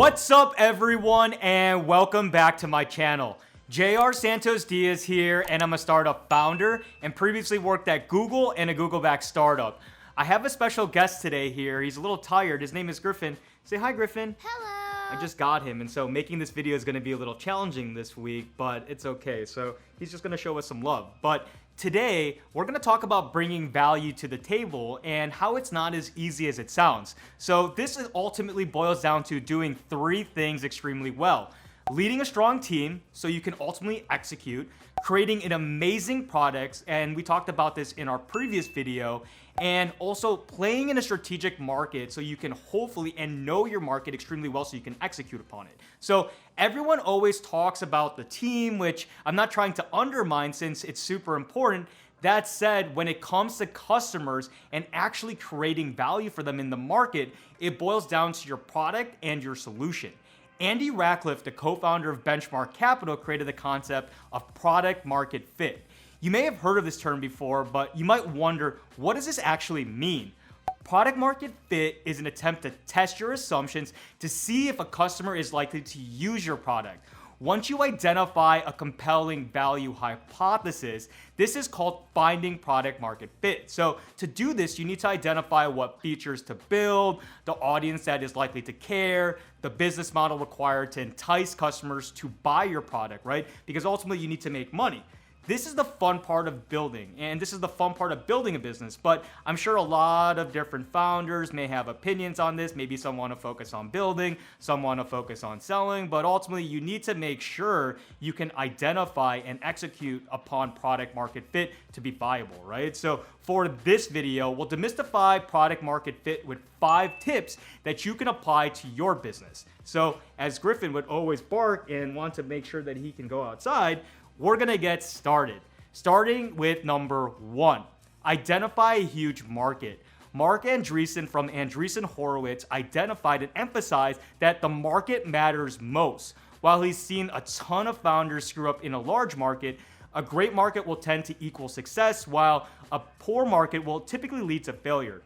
What's up, everyone, and welcome back to my channel. JR Santos Diaz here, and I'm a startup founder and previously worked at Google and a Google-backed startup. I have a special guest today here. He's a little tired. His name is Griffin. Say hi, Griffin. Hello. I just got him, and so making this video is going to be a little challenging this week, but it's okay. So he's just going to show us some love. But today, we're going to talk about bringing value to the table and how it's not as easy as it sounds. So this ultimately boils down to doing three things extremely well. Leading a strong team so you can ultimately execute, creating an amazing product, and we talked about this in our previous video, and also playing in a strategic market so you can hopefully and know your market extremely well so you can execute upon it. So everyone always talks about the team, which I'm not trying to undermine since it's super important. That said, when it comes to customers and actually creating value for them in the market, it boils down to your product and your solution. Andy Rachleff, the co-founder of Benchmark Capital, created the concept of product market fit. You may have heard of this term before, but you might wonder, what does this actually mean? Product market fit is an attempt to test your assumptions to see if a customer is likely to use your product. Once you identify a compelling value hypothesis, this is called finding product market fit. So to do this, you need to identify what features to build, the audience that is likely to care, the business model required to entice customers to buy your product, right? Because ultimately you need to make money. This is the fun part of building, and this is the fun part of building a business, but I'm sure a lot of different founders may have opinions on this. Maybe some want to focus on building, some want to focus on selling, but ultimately you need to make sure you can identify and execute upon product market fit to be viable, right? So for this video, we'll demystify product market fit with 5 tips that you can apply to your business. So as Griffin would always bark and want to make sure that he can go outside, we're gonna get started. Starting with number 1, identify a huge market. Mark Andreessen from Andreessen Horowitz identified and emphasized that the market matters most. While he's seen a ton of founders screw up in a large market, a great market will tend to equal success, while a poor market will typically lead to failure.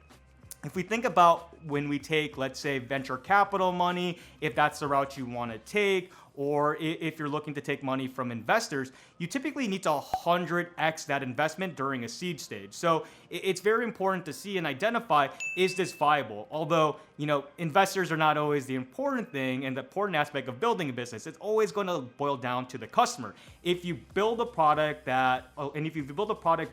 If we think about when we take, let's say, venture capital money, if that's the route you want to take, or if you're looking to take money from investors, you typically need to 100x that investment during a seed stage. So it's very important to see and identify, is this viable? Although, investors are not always the important thing and the important aspect of building a business. It's always going to boil down to the customer. If you build a product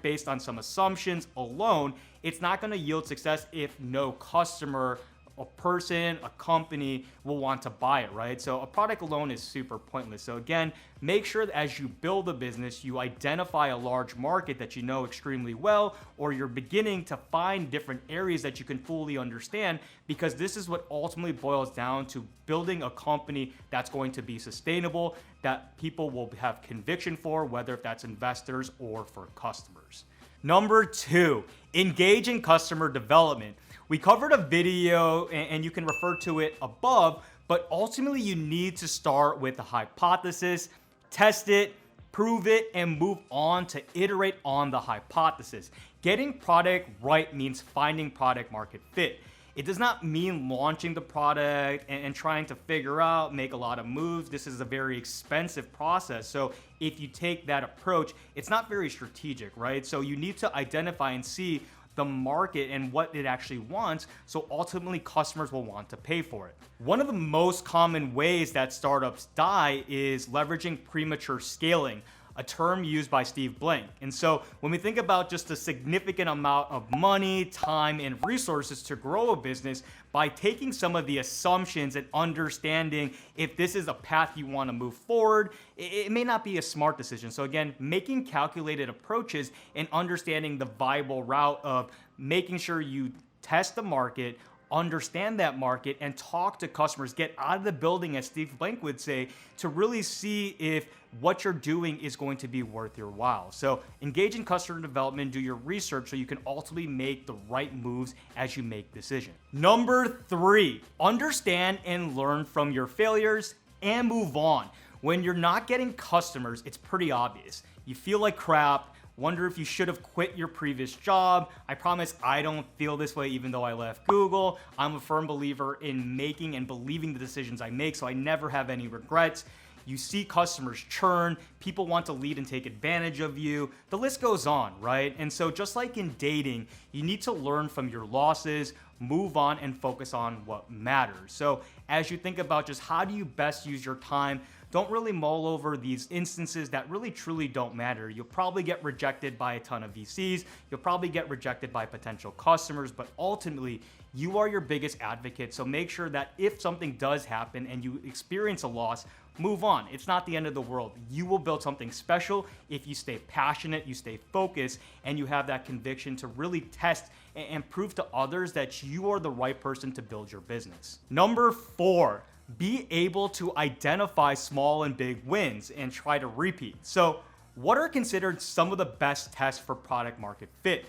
based on some assumptions alone, it's not going to yield success if no customer, a person, a company will want to buy it, right? So a product alone is super pointless. So again, make sure that as you build a business, you identify a large market that you know extremely well, or you're beginning to find different areas that you can fully understand, because this is what ultimately boils down to building a company that's going to be sustainable, that people will have conviction for, whether if that's investors or for customers. Number 2, engage in customer development. We covered a video and you can refer to it above, but ultimately you need to start with a hypothesis, test it, prove it, and move on to iterate on the hypothesis. Getting product right means finding product market fit. It does not mean launching the product and trying to figure out, make a lot of moves. This is a very expensive process. So if you take that approach, it's not very strategic, right? So you need to identify and see the market and what it actually wants, so ultimately customers will want to pay for it. One of the most common ways that startups die is leveraging premature scaling, a term used by Steve Blank. And so when we think about just a significant amount of money, time, and resources to grow a business, by taking some of the assumptions and understanding if this is a path you want to move forward, it may not be a smart decision. So again, making calculated approaches and understanding the viable route of making sure you test the market, understand that market, and talk to customers, get out of the building, as Steve Blank would say, to really see if what you're doing is going to be worth your while. So engage in customer development, do your research so you can ultimately make the right moves as you make decisions. Number 3, understand and learn from your failures and move on. When you're not getting customers, it's pretty obvious. You feel like crap. wonder if you should have quit your previous job. I promise I don't feel this way even though I left Google. I'm a firm believer in making and believing the decisions I make, so I never have any regrets. You see customers churn, people want to lead and take advantage of you. The list goes on, right? And so just like in dating, you need to learn from your losses, move on, and focus on what matters. So as you think about just how do you best use your time, don't really mull over these instances that really truly don't matter. You'll probably get rejected by a ton of VCs. You'll probably get rejected by potential customers, but ultimately you are your biggest advocate. So make sure that if something does happen and you experience a loss, move on. It's not the end of the world. You will build something special if you stay passionate, you stay focused, and you have that conviction to really test and prove to others that you are the right person to build your business. Number 4, be able to identify small and big wins and try to repeat. So what are considered some of the best tests for product market fit?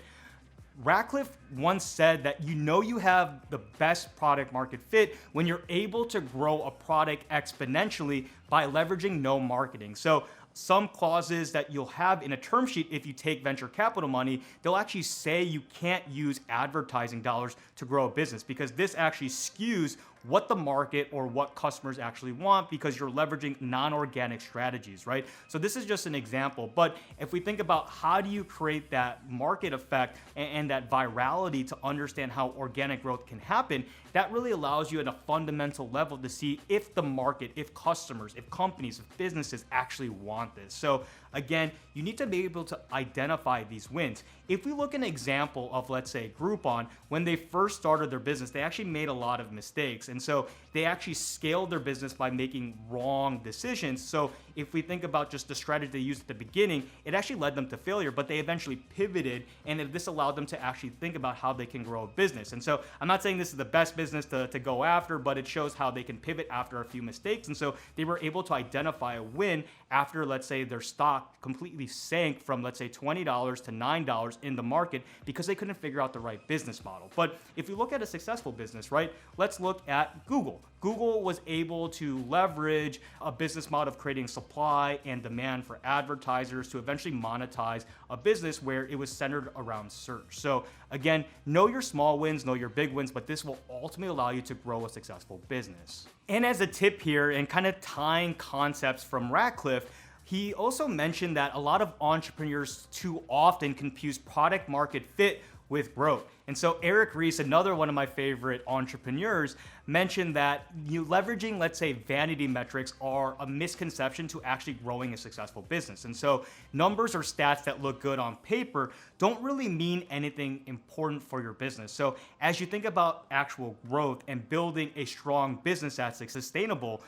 Rachleff once said that you know you have the best product market fit when you're able to grow a product exponentially by leveraging no marketing. So some clauses that you'll have in a term sheet if you take venture capital money, they'll actually say you can't use advertising dollars to grow a business because this actually skews what the market or what customers actually want because you're leveraging non-organic strategies, right? So this is just an example, but if we think about how do you create that market effect and that virality to understand how organic growth can happen, that really allows you at a fundamental level to see if the market, if customers, if companies, if businesses actually want this. So again, you need to be able to identify these wins. If we look at an example of, let's say, Groupon, when they first started their business, they actually made a lot of mistakes. And so they actually scaled their business by making wrong decisions. So if we think about just the strategy they used at the beginning, it actually led them to failure, but they eventually pivoted, and this allowed them to actually think about how they can grow a business. And so I'm not saying this is the best business to go after, but it shows how they can pivot after a few mistakes. And so they were able to identify a win after, let's say, their stock completely sank from, let's say, $20 to $9 in the market because they couldn't figure out the right business model. But if you look at a successful business, right, let's look at Google. Google was able to leverage a business model of creating supply and demand for advertisers to eventually monetize a business where it was centered around search. So again, know your small wins, know your big wins, but this will ultimately allow you to grow a successful business. And as a tip here, and kind of tying concepts from Rachleff, he also mentioned that a lot of entrepreneurs too often confuse product market fit with growth. And so Eric Ries, another one of my favorite entrepreneurs, mentioned that you leveraging, let's say, vanity metrics are a misconception to actually growing a successful business. And so numbers or stats that look good on paper don't really mean anything important for your business. So as you think about actual growth and building a strong business that's sustainable,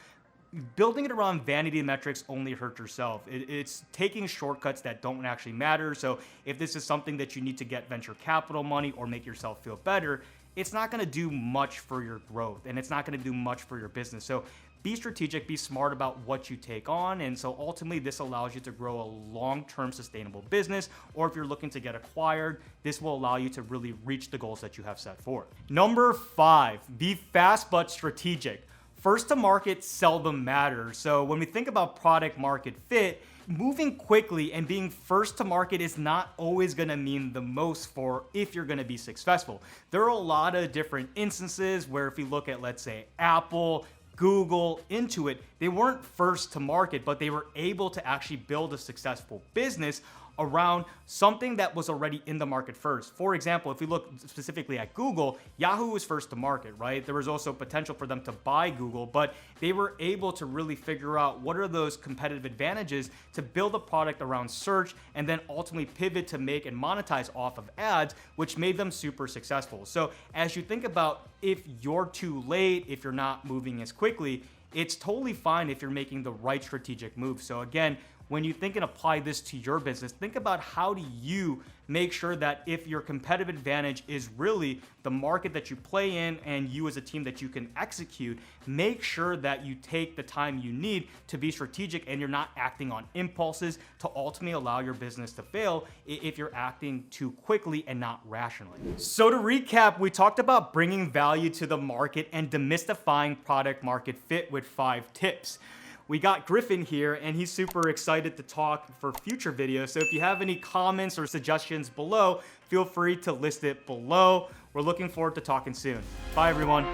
building it around vanity metrics only hurts yourself. It's taking shortcuts that don't actually matter. So if this is something that you need to get venture capital money or make yourself feel better, it's not going to do much for your growth and it's not going to do much for your business. So be strategic, be smart about what you take on. And so ultimately this allows you to grow a long-term sustainable business, or if you're looking to get acquired, this will allow you to really reach the goals that you have set forth. Number 5, be fast but strategic. First to market seldom matters. So when we think about product market fit, moving quickly and being first to market is not always going to mean the most for if you're going to be successful. There are a lot of different instances where if you look at, let's say, Apple, Google, Intuit, they weren't first to market, but they were able to actually build a successful business around something that was already in the market first. For example, if we look specifically at Google, Yahoo was first to market, right? There was also potential for them to buy Google, but they were able to really figure out what are those competitive advantages to build a product around search and then ultimately pivot to make and monetize off of ads, which made them super successful. So as you think about if you're too late, if you're not moving as quickly, it's totally fine if you're making the right strategic move. So again, when you think and apply this to your business, think about how do you make sure that if your competitive advantage is really the market that you play in and you as a team that you can execute, make sure that you take the time you need to be strategic and you're not acting on impulses to ultimately allow your business to fail if you're acting too quickly and not rationally. So to recap, we talked about bringing value to the market and demystifying product market fit with 5 tips. we got Griffin here, and he's super excited to talk for future videos. So if you have any comments or suggestions below, feel free to list it below. We're looking forward to talking soon. Bye, everyone.